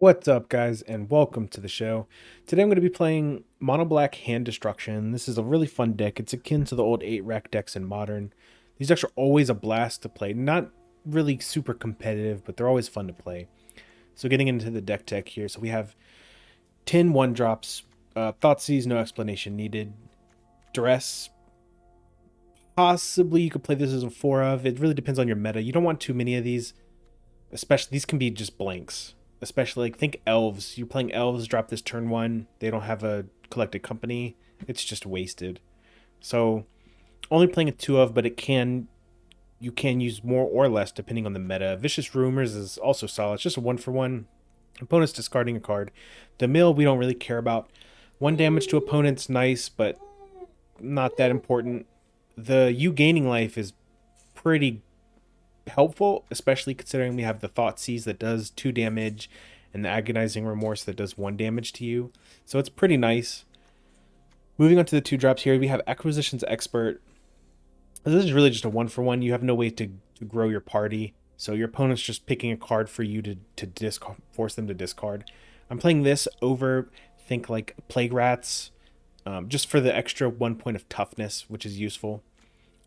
What's up, guys, and welcome to the show. Today I'm going to be playing Mono Black Hand Destruction. This is a really fun deck. It's akin to the old 8-rack decks in Modern. These decks are always a blast to play. Not really super competitive, but they're always fun to play. So getting into the deck tech here. So we have 10 1-drops. Thoughtseize, no explanation needed. Duress. Possibly you could play this as a 4 of. It really depends on your meta. You don't want too many of these. Especially, these can be just blanks. Especially, like, think elves. You're playing elves, drop this turn 1. They don't have a collected company. It's just wasted. So, only playing a 2 of, but you can use more or less depending on the meta. Vicious Rumors is also solid. It's just a 1-for-1. Opponents discarding a card. The mill we don't really care about. 1 damage to opponents, nice, but not that important. The you gaining life is pretty helpful, especially considering we have the Thoughtseize that does 2 damage and the Agonizing Remorse that does 1 damage to you. So it's pretty nice. Moving on to the 2-drops here, we have Acquisitions Expert. This is really just a 1-for-1. You have no way to grow your party, so your opponent's just picking a card for you to force them to discard. I'm playing this over, think like Plague Rats, just for the extra 1 point of toughness, which is useful.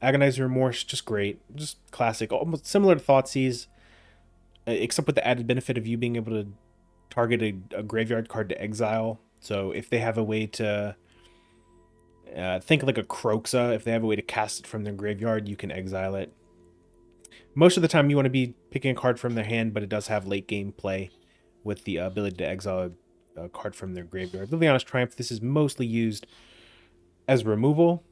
Agonizing Remorse, just great. Just classic. Almost similar to Thoughtseize, except with the added benefit of you being able to target a graveyard card to exile. So if they have a way to... think like a Kroxa, if they have a way to cast it from their graveyard, you can exile it. Most of the time you want to be picking a card from their hand, but it does have late game play with the ability to exile a card from their graveyard. Liliana's Triumph, this is mostly used as removal.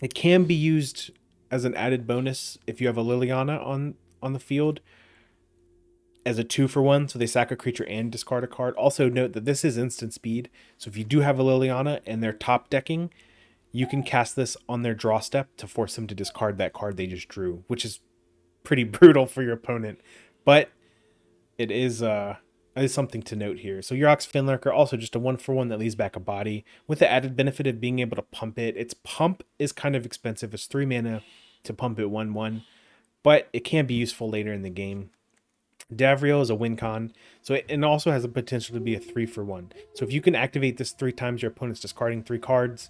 It can be used as an added bonus if you have a Liliana on the field as a 2-for-1, so they sack a creature and discard a card. Also note that this is instant speed, so if you do have a Liliana and they're top decking, you can cast this on their draw step to force them to discard that card they just drew, which is pretty brutal for your opponent. But it is something to note here. So Yarok's Fenlurker, also just a 1-for-1 that leaves back a body, with the added benefit of being able to pump it. Its pump is kind of expensive. It's 3 mana to pump it 1-1, but it can be useful later in the game. Davriel is a wincon, so it also has the potential to be a 3-for-1. So if you can activate this 3 times, your opponent's discarding 3 cards,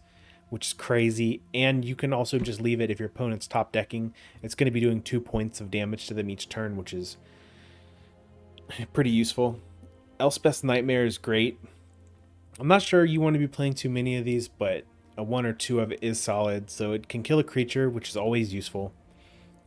which is crazy, and you can also just leave it if your opponent's top decking. It's going to be doing 2 points of damage to them each turn, which is pretty useful. Elspeth's Nightmare is great. I'm not sure you want to be playing too many of these, but a 1 or 2 of it is solid. So it can kill a creature, which is always useful.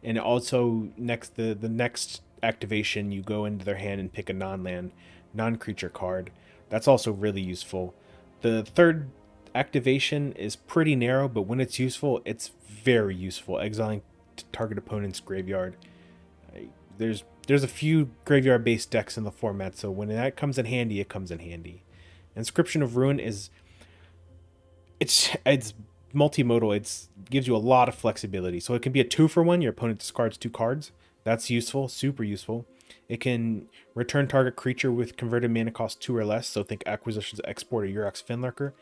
And also, the next activation, you go into their hand and pick a non-land, non-creature card. That's also really useful. The third activation is pretty narrow, but when it's useful, it's very useful. Exiling to target opponent's graveyard. There's a few graveyard-based decks in the format, so when that comes in handy, it comes in handy. Inscription of Ruin is it's multimodal. It gives you a lot of flexibility. So it can be a 2-for-1. Your opponent discards 2 cards. That's useful, super useful. It can return target creature with converted mana cost 2 or less. So think Acquisitions Export or Yarok's Fenlurker,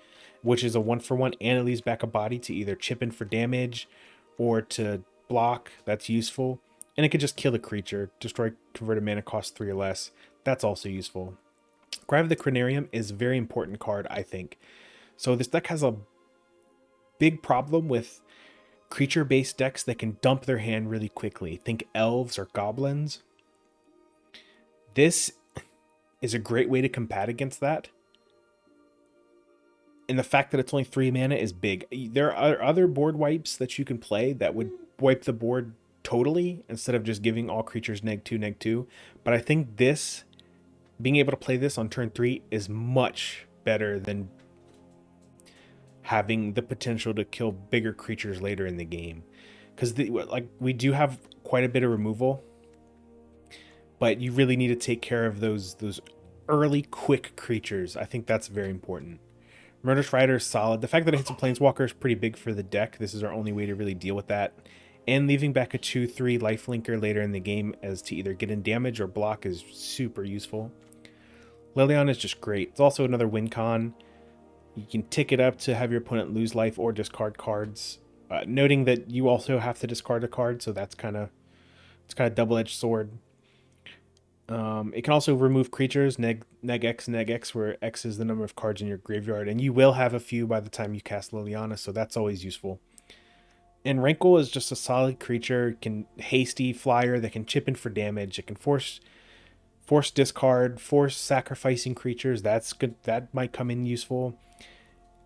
which is a 1-for-1, and it leaves back a body to either chip in for damage or to block. That's useful. And it could just kill a creature, destroy converted mana cost 3 or less. That's also useful. Cry of the Carnarium is a very important card, I think. So this deck has a big problem with creature-based decks that can dump their hand really quickly. Think elves or goblins. This is a great way to combat against that. And the fact that it's only 3 mana is big. There are other board wipes that you can play that would wipe the board totally instead of just giving all creatures -2/-2, but I think this, being able to play this on turn 3 is much better than having the potential to kill bigger creatures later in the game, because we do have quite a bit of removal, but you really need to take care of those early quick creatures. I think that's very important. Murderous Rider is solid. The fact that it hits a planeswalker is pretty big for the deck. This is our only way to really deal with that. And leaving back a 2/3 lifelinker later in the game as to either get in damage or block is super useful. Liliana is just great. It's also another win con. You can tick it up to have your opponent lose life or discard cards. Noting that you also have to discard a card, so it's kind of double-edged sword. It can also remove creatures, neg X, where X is the number of cards in your graveyard, and you will have a few by the time you cast Liliana, so that's always useful. And Rankle is just a solid creature, can hasty flyer that can chip in for damage. It can force discard, force sacrificing creatures. That's good. That might come in useful.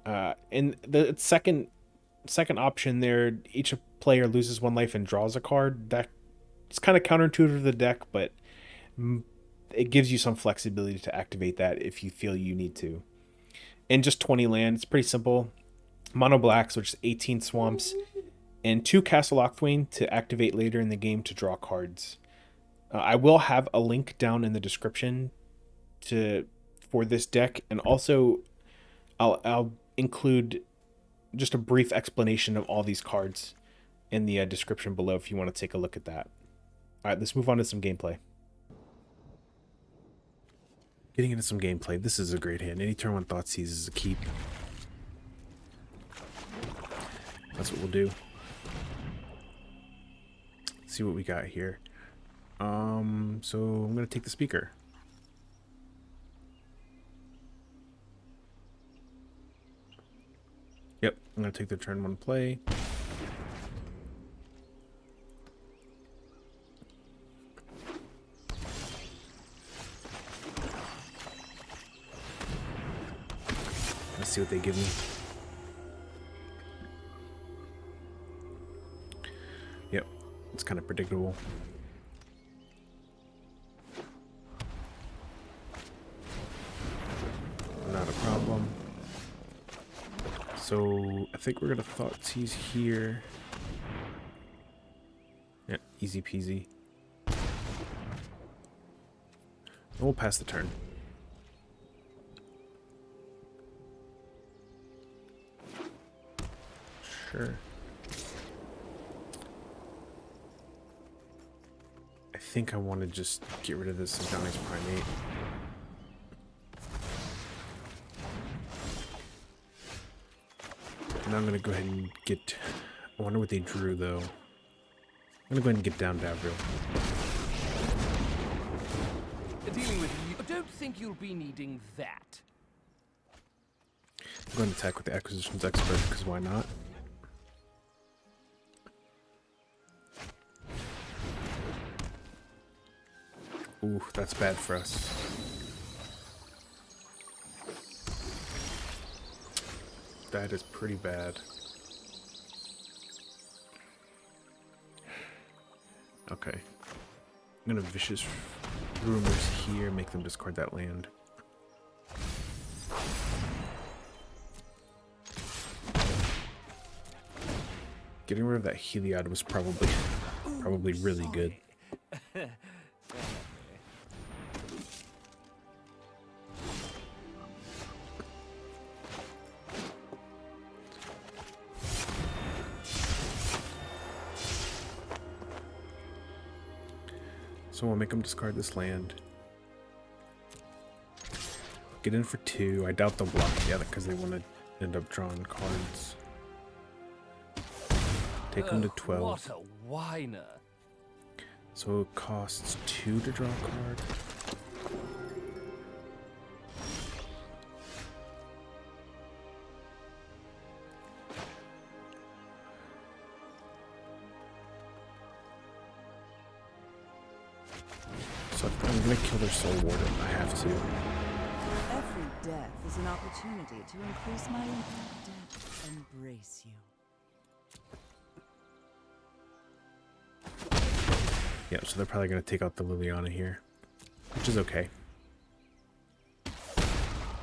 And the second option there, each player loses 1 life and draws a card. That it's kind of counterintuitive to the deck, but it gives you some flexibility to activate that if you feel you need to. And just 20 land. It's pretty simple. Mono blacks, which is 18 swamps, and 2 Castle Octhwain to activate later in the game to draw cards. I will have a link down in the description for this deck, and also I'll include just a brief explanation of all these cards in the description below if you want to take a look at that. All right, let's move on to some gameplay. Getting into some gameplay. This is a great hand. Any turn 1 Thoughtseize is a keep. That's what we'll do. Let's see what we got here. So I'm gonna take the speaker. Yep, I'm gonna take the turn 1 play. Let's see what they give me. Yep, it's kind of predictable. Not a problem. So I think we're gonna Thoughtseize here. Yeah, easy peasy. And we'll pass the turn. Sure. I think I want to just get rid of this Agonizing Primate. And I'm gonna go ahead and get. I wonder what they drew though. I'm gonna go ahead and get down Davriel. Dealing with you, I don't think you'll be needing that. I'm going to attack with the Acquisitions Expert because why not? Ooh, that's bad for us. That is pretty bad. Okay. I'm gonna Vicious Rumors here, make them discard that land. Getting rid of that Heliod was probably really good. So we'll make them discard this land. Get in for 2. I doubt they'll block the other because they want to end up drawing cards. Take them to 12. What a whiner. So it costs 2 to draw a card. So I'm gonna kill their Soul Warden. I have to. Every death is an opportunity to increase my impact. Embrace you. Yep, so they're probably gonna take out the Liliana here, which is okay.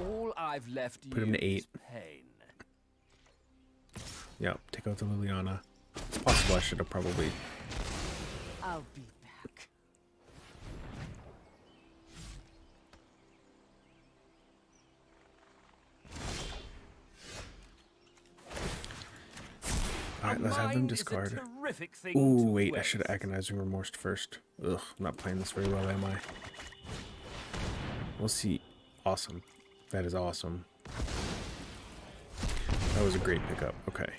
All I've left Put him to 8. Pain. Yep, take out the Liliana. It's possible I should have probably. I'll be back. Alright, let's have them discard. Ooh, wait, I should have Agonizing Remorse first. Ugh, I'm not playing this very well, am I? We'll see. Awesome. That is awesome. That was a great pickup. Okay.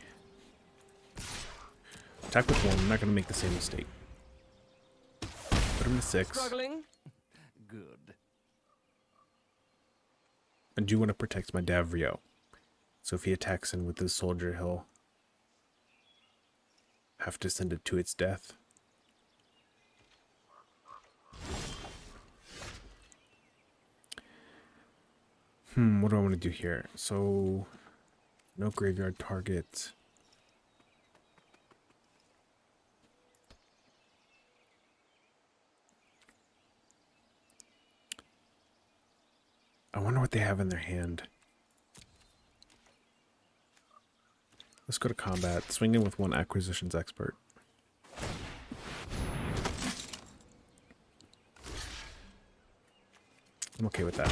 Attack with 1. I'm not going to make the same mistake. Put him to 6. Struggling? good. I do want to protect my Davriel. So if he attacks in with his soldier, he'll have to send it to its death. What do I want to do here? So, no graveyard target. I wonder what they have in their hand. Let's go to combat. Swing in with one acquisitions expert. I'm okay with that.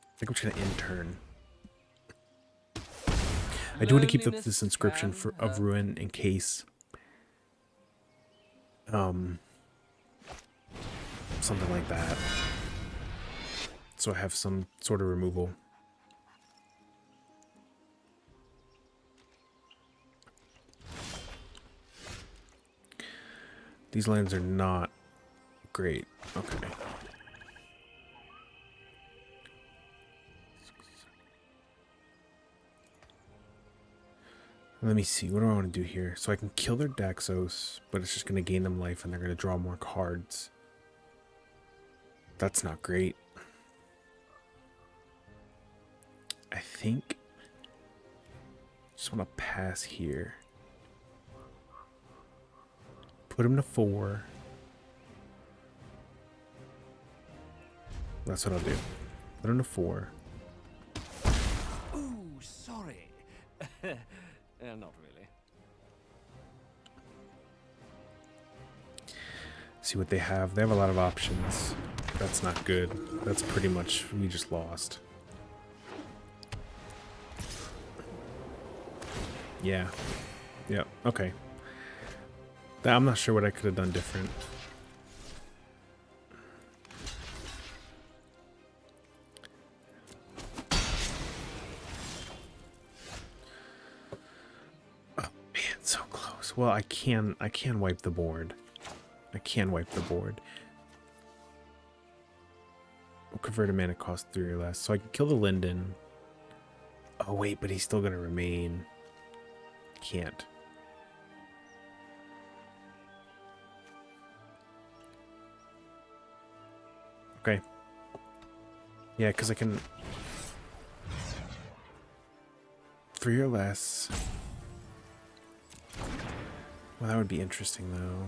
I think I'm just gonna intern. I do want to keep this inscription of ruin in case something like that. So I have some sort of removal. These lands are not great. Okay. Let me see. What do I want to do here? So I can kill their Daxos, but it's just going to gain them life and they're going to draw more cards. That's not great. I think just want to pass here. Put him to 4. That's what I'll do. Put him to 4. Ooh, sorry. Not really. See what they have. They have a lot of options. That's not good. That's pretty much, we just lost. Yeah. Yeah, okay. I'm not sure what I could have done different. Oh man, so close. Well, I can wipe the board. I can wipe the board. We'll convert a mana cost 3 or less. So I can kill the Linden. Oh wait, but he's still gonna remain. Can't. Okay. Yeah, because I can... 3 or less. Well, that would be interesting, though.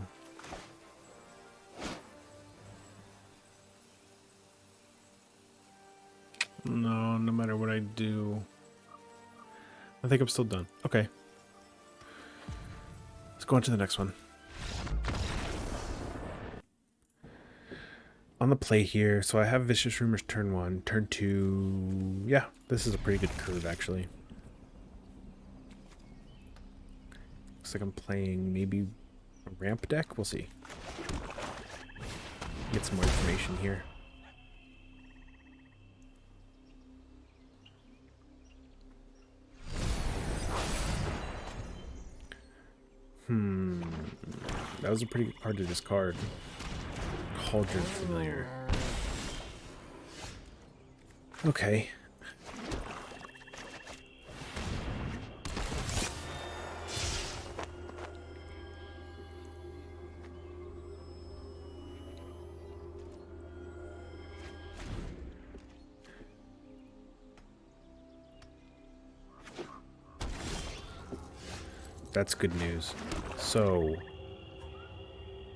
No, no matter what I do. I think I'm still done. Okay. Let's go on to the next one. On the play here, so I have Vicious Rumors turn 1, turn 2. Yeah, this is a pretty good curve, actually. Looks like I'm playing maybe a ramp deck. We'll see. Get some more information here. That was a pretty good card to discard. Cauldron Familiar. Okay. That's good news. So,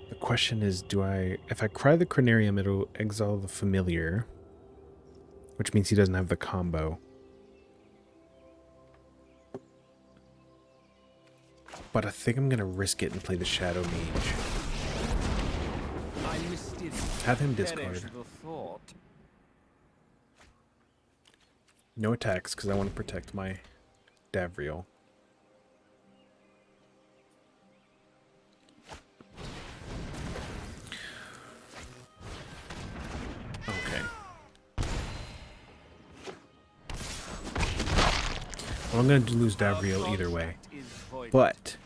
the question is, if I cry the Carnarium, it'll exile the Familiar, which means he doesn't have the combo. But I think I'm going to risk it and play the Shadowmage. Have him discard. No attacks, because I want to protect my Davriel. Okay. Well, I'm going to lose Davriel either way. But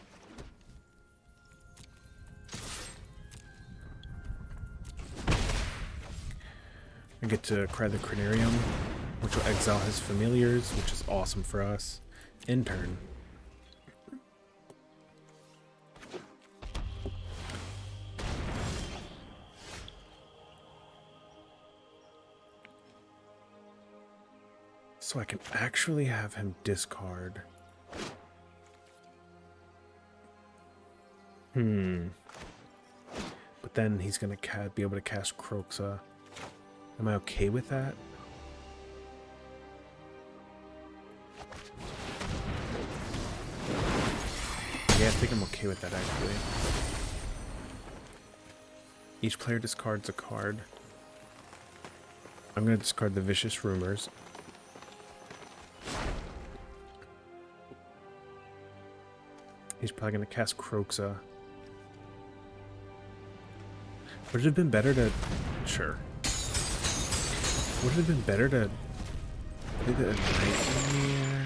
I get to cry the Carnarium, which will exile his familiars, which is awesome for us. In turn. So I can actually have him discard. But then he's going to be able to cast Kroxa. Am I okay with that? Yeah, I think I'm okay with that, actually. Each player discards a card. I'm going to discard the Vicious Rumors. He's probably going to cast Kroxa. Would it have been better to... Sure. Would it have been better to play the Nightmare?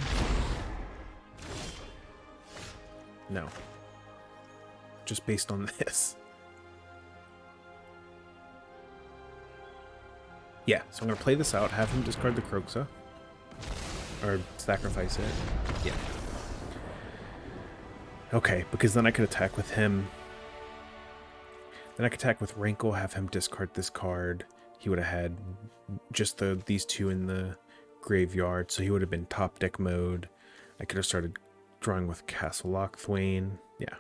No. Just based on this. Yeah, so I'm going to play this out, have him discard the Kroxa. Or sacrifice it. Yeah. Okay, because then I could attack with him. Then I could attack with Rankle, have him discard this card. He would have had just these two in the graveyard, so he would have been top deck mode. I could have started drawing with Castle Lochthwain. Yeah.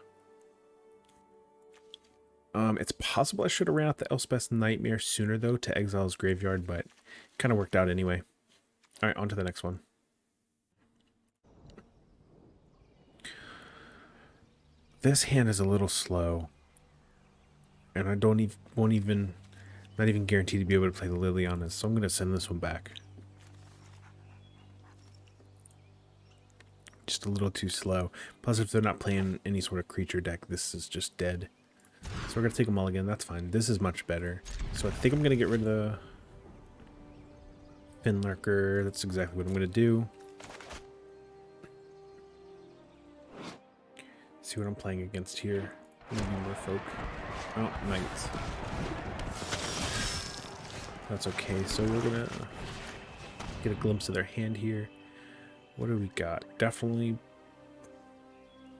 It's possible I should have ran out the Elspeth's Nightmare sooner, though, to exile his graveyard, but it kind of worked out anyway. All right, on to the next one. This hand is a little slow, and I not even guaranteed to be able to play the Lilianas, so I'm going to send this one back. Just a little too slow. Plus, if they're not playing any sort of creature deck, this is just dead. So we're going to take them all again. That's fine. This is much better. So I think I'm going to get rid of the Fenlurker. That's exactly what I'm going to do. See what I'm playing against here. Maybe more folk. Oh, Knights. That's okay. So we're going to get a glimpse of their hand here. What do we got? Definitely.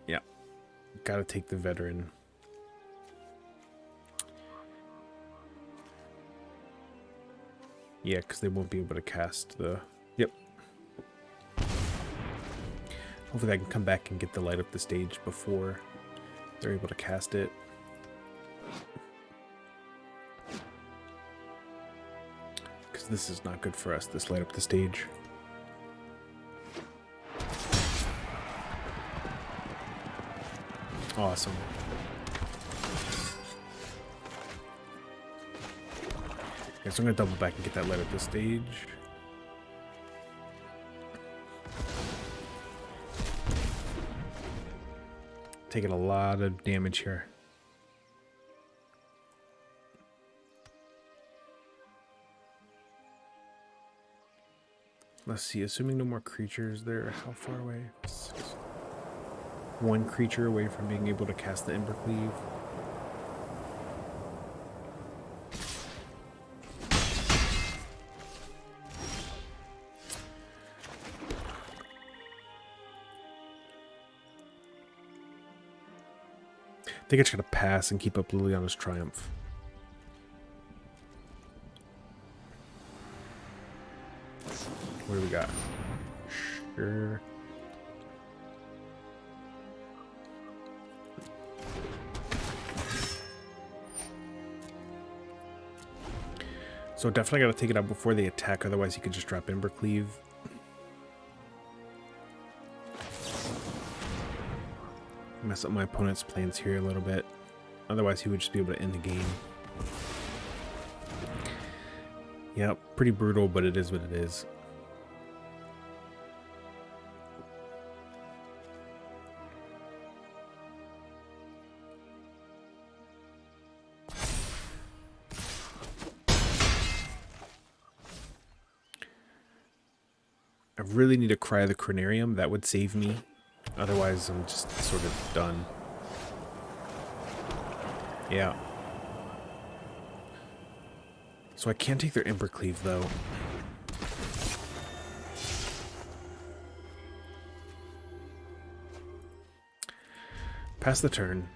Yeah. Got to take the veteran. Yeah, because they won't be able to cast the... Yep. Hopefully I can come back and get the light up the stage before they're able to cast it. Because this is not good for us, this light up the stage. Awesome. Okay, so I'm going to double back and get that light up the stage. Taking a lot of damage here. Let's see, assuming no more creatures there, how far away? 6. One creature away from being able to cast the Embercleave. I think I just gotta pass and keep up Liliana's Triumph. What do we got? Sure. So definitely gotta take it out before they attack, otherwise he could just drop Embercleave. Mess up my opponent's plans here a little bit. Otherwise he would just be able to end the game. Yep, pretty brutal, but it is what it is. I really need to cry the Carnarium. That would save me. Otherwise, I'm just sort of done. Yeah. So I can't take their Embercleave, though. Pass the turn.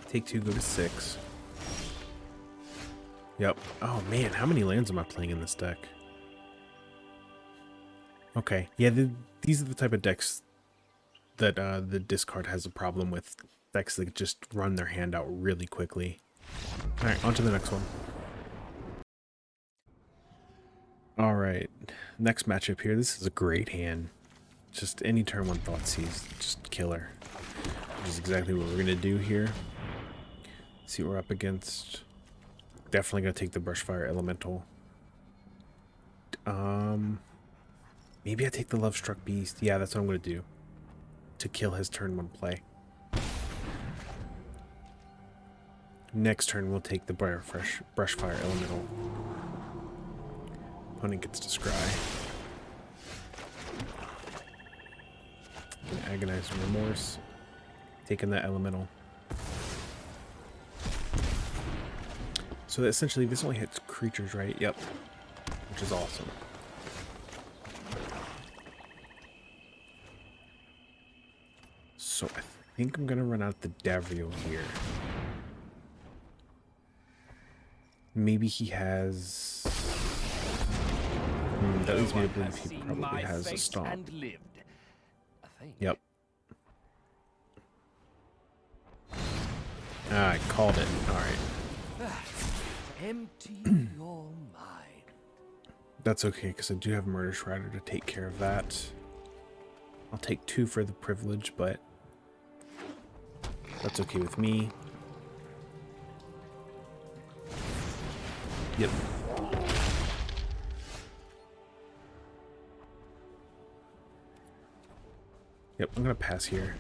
Take 2, go to 6. Yep. Oh man, how many lands am I playing in this deck? Okay. Yeah, these are the type of decks that the discard has a problem with. Decks that just run their hand out really quickly. Alright, on to the next one. Alright, next matchup here. This is a great hand. Just any turn 1 Thoughtseize, just killer. Which is exactly what we're going to do here. See what we're up against. Definitely going to take the Brushfire Elemental. Maybe I take the Lovestruck Beast. Yeah, that's what I'm going to do. To kill his turn 1 play. Next turn, we'll take the Brushfire Elemental. Opponent gets to scry. Agonizing Remorse. Taking that Elemental. So essentially, this only hits creatures, right? Yep. Which is awesome. So I think I'm going to run out the Davriel here. Maybe he has... that leads me to believe he probably has a Stomp. Yep. Ah, I called it. Alright. Empty your mind. That's okay, because I do have Murderous Rider to take care of that. I'll take 2 for the privilege, but that's okay with me. Yep. Yep, I'm gonna pass here.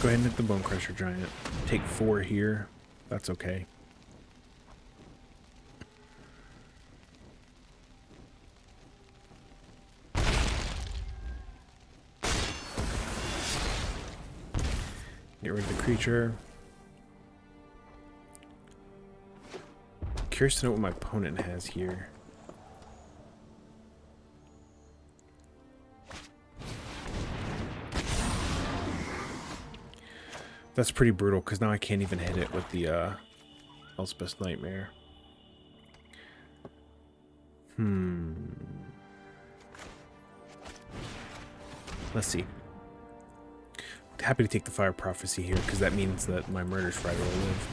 Go ahead and hit the Bone Crusher Giant. Take 4 here. That's okay. Get rid of the creature. Curious to know what my opponent has here. That's pretty brutal, because now I can't even hit it with the Elspeth's Nightmare. Let's see. Happy to take the Fire Prophecy here, because that means that my Murderous Rider will live.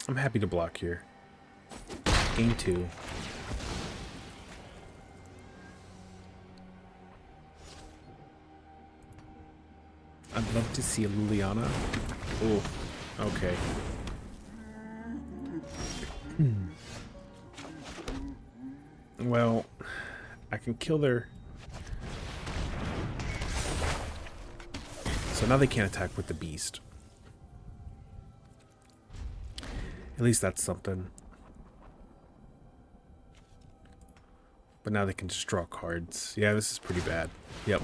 I'm happy to block here. Game 2. I'd love to see a Liliana. Oh, okay. Well, I can kill their... So now they can't attack with the beast. At least that's something. But now they can just draw cards. Yeah, this is pretty bad. Yep.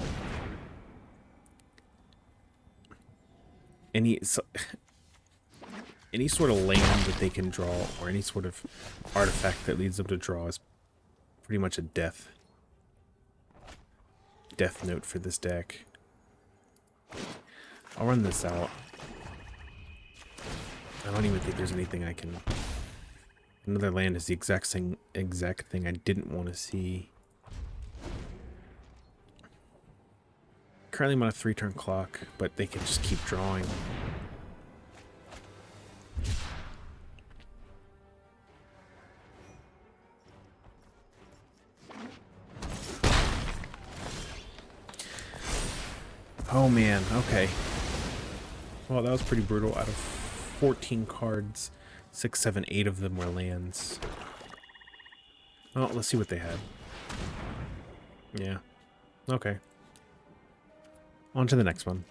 Any sort of land that they can draw, or any sort of artifact that leads them to draw, is pretty much a death note for this deck. I'll run this out. I don't even think there's anything I can... Another land is the exact thing I didn't want to see. Currently I'm on a 3-turn clock, but they can just keep drawing. Oh man, okay. Well, that was pretty brutal. Out of 14 cards, 6, 7, 8 of them were lands. Oh, let's see what they had. Yeah. Okay. On to the next one.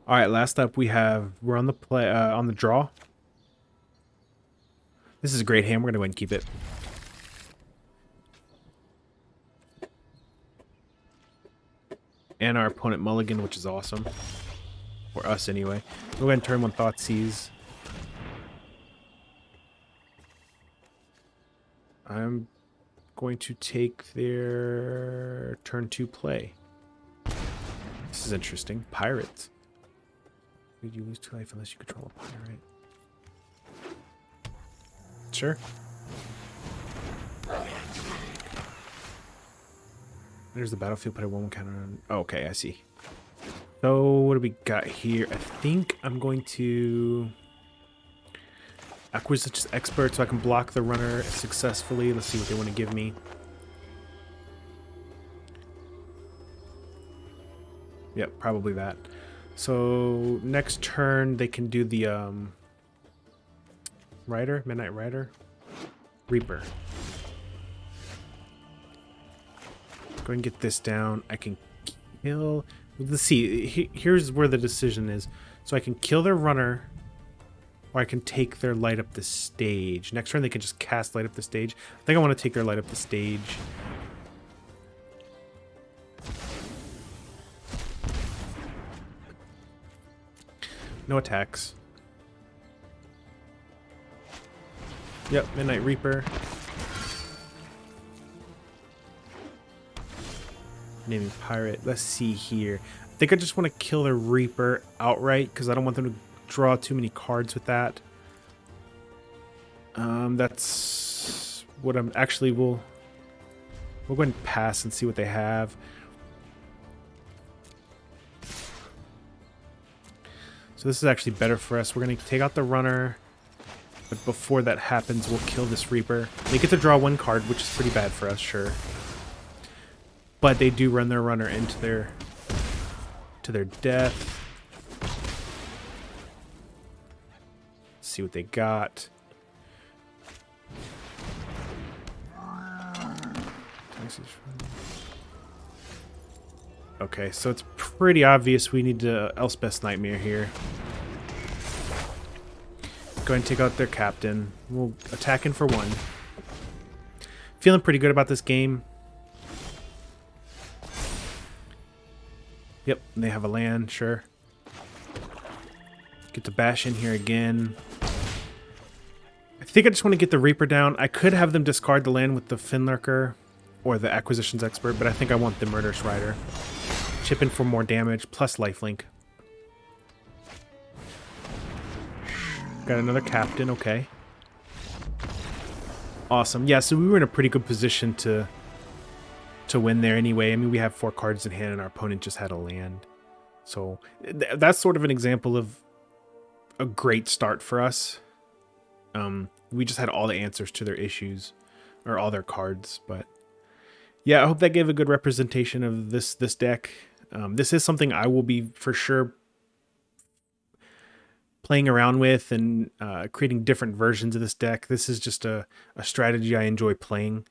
All right, last up we're on the draw. This is a great hand. We're gonna go ahead and keep it. And our opponent mulligan, which is awesome. For us, anyway. We'll go ahead and turn one Thoughtseize. I'm going to take their turn 2 play. This is interesting. Pirates. You lose 2 life unless you control a pirate. Sure. There's the battlefield, put a 1/1 counter on. Oh, okay, I see. So what do we got here? I think I'm going to Acquisition Expert so I can block the runner successfully. Let's see what they want to give me. Yep, probably that. So next turn they can do the Rider, Midnight Rider, Reaper. Go and get this down. I can kill. Let's see. Here's where the decision is. So I can kill their runner, or I can take their light up the stage. Next turn they can just cast light up the stage. I think I want to take their light up the stage. No attacks. Yep, Midnight Reaper. Naming Pirate. Let's see here. I think I just want to kill the Reaper outright because I don't want them to draw too many cards with that. That's what I'm actually we'll go ahead and pass and see what they have. So this is actually better for us. We're going to take out the runner, but before that happens, we'll kill this Reaper. They get to draw 1 card, which is pretty bad for us, sure. But they do run their runner into their death. Let's see what they got. Okay, so it's pretty obvious we need to Elspeth's Nightmare here. Go ahead and take out their captain. We'll attack in for 1. Feeling pretty good about this game. Yep, they have a land, sure. Get to bash in here again. I think I just want to get the Reaper down. I could have them discard the land with the Fenlurker or the Acquisitions Expert, but I think I want the Murderous Rider. Chip in for more damage, plus lifelink. Got another captain, okay. Awesome. Yeah, so we were in a pretty good position to win there anyway. I mean, we have 4 cards in hand and our opponent just had a land. So that's sort of an example of a great start for us. We just had all the answers to their issues, or all their cards, but yeah, I hope that gave a good representation of this deck. This is something I will be for sure playing around with and creating different versions of this deck. This is just a strategy I enjoy playing.